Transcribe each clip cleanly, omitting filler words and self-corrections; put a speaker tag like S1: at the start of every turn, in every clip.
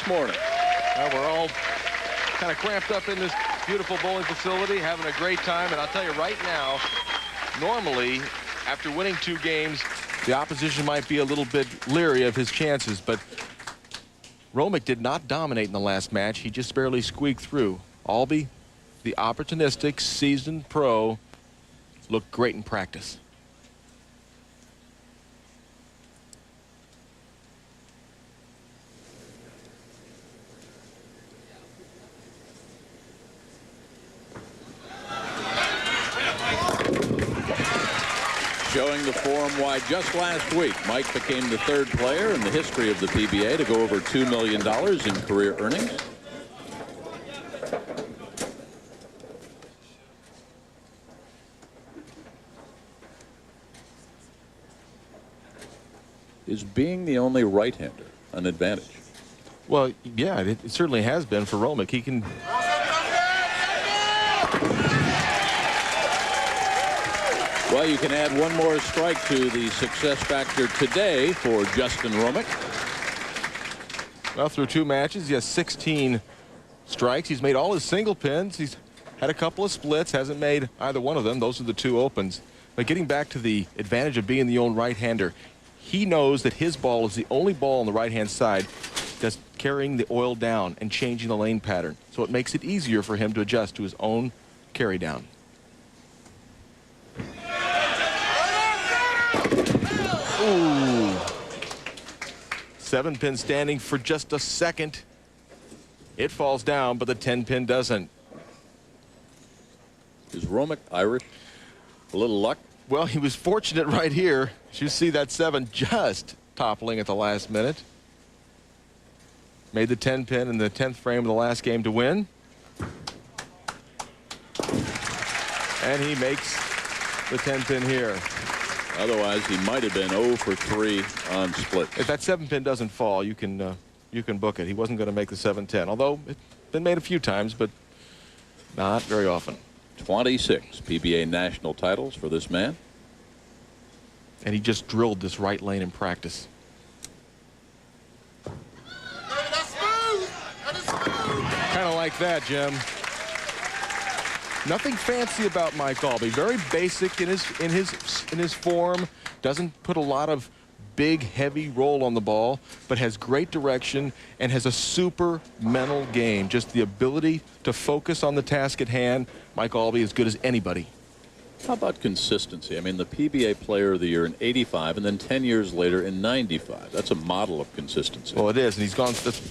S1: morning.
S2: We're all kind of cramped up in this beautiful bowling facility, having a great time. And I'll tell you right now, normally, after winning 2 games, the opposition might be a little bit leery of his chances. But Hromek did not dominate in the last match. He just barely squeaked through. Aulby, the opportunistic, seasoned pro, looked great in practice.
S1: Showing the form why just last week Mike became the 3rd player in the history of the PBA to go over $2 million in career earnings. Is being the only right-hander an advantage?
S2: Well, yeah, it certainly has been for Hromek. He can...
S1: Well, you can add one more strike to the success factor today for Justin Hromek.
S2: Well, through 2 matches, he has 16 strikes. He's made all his single pins. He's had a couple of splits, hasn't made either one of them. Those are the 2 opens. But getting back to the advantage of being the only right-hander, he knows that his ball is the only ball on the right-hand side that's carrying the oil down and changing the lane pattern. So it makes it easier for him to adjust to his own carry down. Ooh. 7-pin standing for just a second. It falls down, but the 10-pin doesn't.
S1: Is Hromek Irish? A little luck?
S2: Well, he was fortunate right here. You see that 7 just toppling at the last minute. Made the 10-pin in the 10th frame of the last game to win. And he makes the 10-pin here.
S1: Otherwise, he might have been 0 for 3 on splits.
S2: If that 7-pin doesn't fall, you can book it. He wasn't going to make the 7-10, although it's been made a few times, but not very often.
S1: 26 PBA national titles for this man.
S2: And he just drilled this right lane in practice. Kind of like that, Jim. Nothing fancy about Mike Aulby. Very basic in his form. Doesn't put a lot of big, heavy roll on the ball, but has great direction and has a super mental game. Just the ability to focus on the task at hand. Mike Aulby as good as anybody.
S1: How about consistency? I mean, the PBA Player of the Year in '85, and then 10 years later in '95. That's a model of consistency.
S2: Well, it is, and he's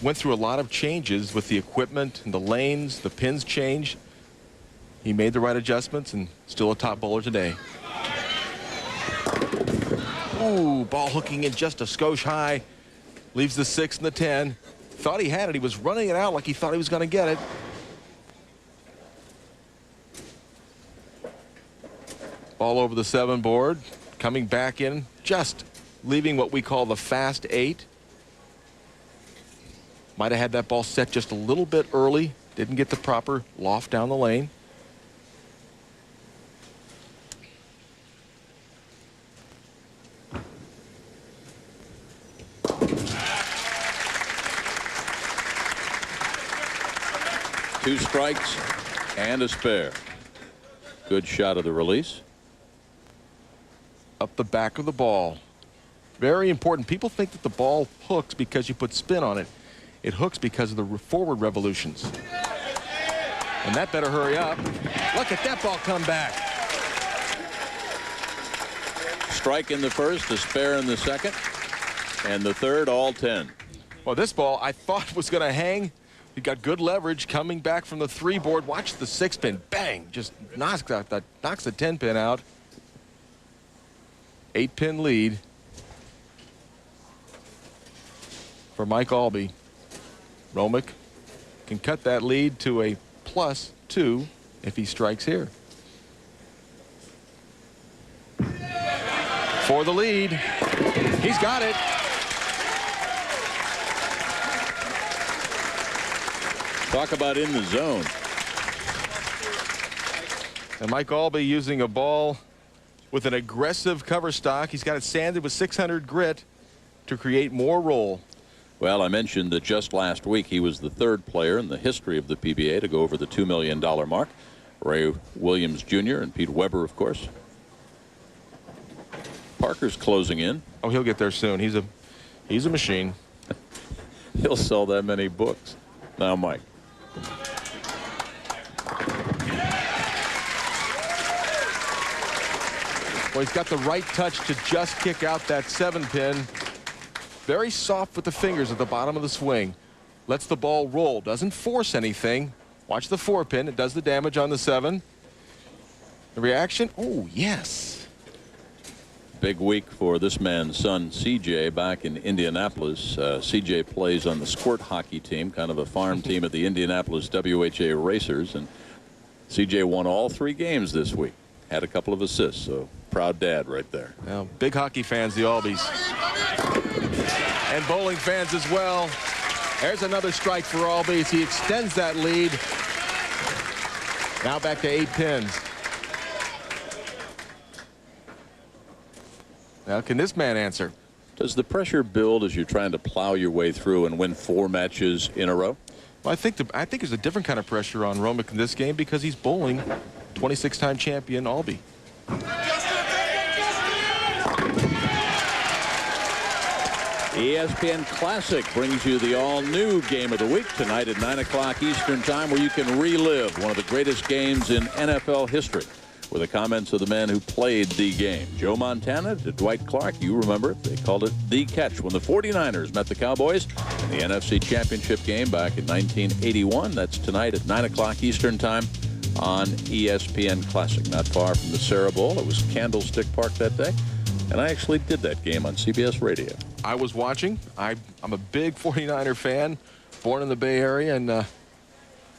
S2: went through a lot of changes with the equipment and the lanes. The pins changed. He made the right adjustments and still a top bowler today. Ooh, ball hooking in just a skosh high. Leaves the 6 and the 10. Thought he had it. He was running it out like he thought he was going to get it. Ball over the 7 board. Coming back in. Just leaving what we call the fast 8. Might have had that ball set just a little bit early. Didn't get the proper loft down the lane.
S1: Two strikes and a spare. Good shot of the release.
S2: Up the back of the ball. Very important. People think that the ball hooks because you put spin on it. It hooks because of the forward revolutions. And that better hurry up. Look at that ball come back.
S1: Strike in the first, a spare in the second, and the third, all 10.
S2: Well, this ball I thought was going to hang. He got good leverage coming back from the 3 board. Watch the 6-pin. Bang. Just knocks the 10-pin out. 8-pin lead for Mike Aulby. Hromek can cut that lead to a +2 if he strikes here. For the lead. He's got it.
S1: Talk about in the zone.
S2: And Mike Aulby using a ball with an aggressive cover stock. He's got it sanded with 600 grit to create more roll.
S1: Well, I mentioned that just last week he was the third player in the history of the PBA to go over the $2 million mark. Ray Williams Jr. and Pete Weber, of course. Parker's closing in.
S2: Oh, he'll get there soon. He's a machine.
S1: He'll sell that many books. Now, Mike.
S2: Well, he's got the right touch to just kick out that 7-pin. Very soft with the fingers at the bottom of the swing. Lets the ball roll. Doesn't force anything. Watch the 4-pin. It does the damage on the 7. The reaction. Oh, yes.
S1: Big week for this man's son, CJ, back in Indianapolis. CJ plays on the squirt hockey team, kind of a farm team at the Indianapolis WHA Racers. And CJ won all 3 games this week. Had a couple of assists, so proud dad right there.
S2: Now, big hockey fans, the Aulbys. And bowling fans as well. There's another strike for Aulby as he extends that lead. Now back to 8 pins. Now, can this man answer?
S1: Does the pressure build as you're trying to plow your way through and win 4 matches in a row?
S2: Well, I think there's a different kind of pressure on Hromek in this game because he's bowling 26-time champion Aulby.
S1: ESPN Classic brings you the all-new game of the week tonight at 9 o'clock Eastern Time, where you can relive one of the greatest games in NFL history with the comments of the man who played the game. Joe Montana to Dwight Clark. You remember it. They called it the catch when the 49ers met the Cowboys in the NFC Championship game back in 1981. That's tonight at 9 o'clock Eastern Time on ESPN Classic. Not far from the Sarah Bowl. It was Candlestick Park that day, and I actually did that game on CBS Radio.
S2: I was watching. I'm a big 49er fan, born in the Bay Area, and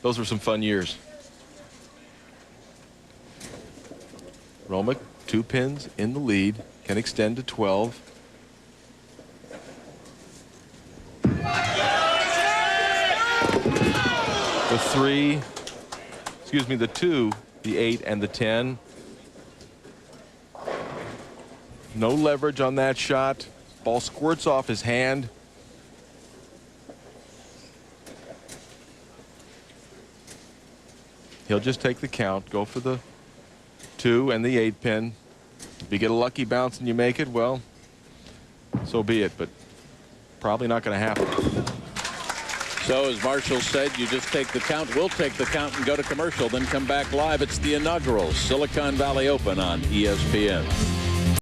S2: those were some fun years. Hromek, 2 pins in the lead, can extend to 12. The 3, excuse me, the 2, the 8, and the 10. No leverage on that shot. Ball squirts off his hand. He'll just take the count, go for the 2 and the 8-pin. If you get a lucky bounce and you make it, well, so be it, but probably not going to happen.
S1: So as Marshall said, you just take the count. We'll take the count and go to commercial, then come back live. It's the inaugural Silicon Valley Open on ESPN.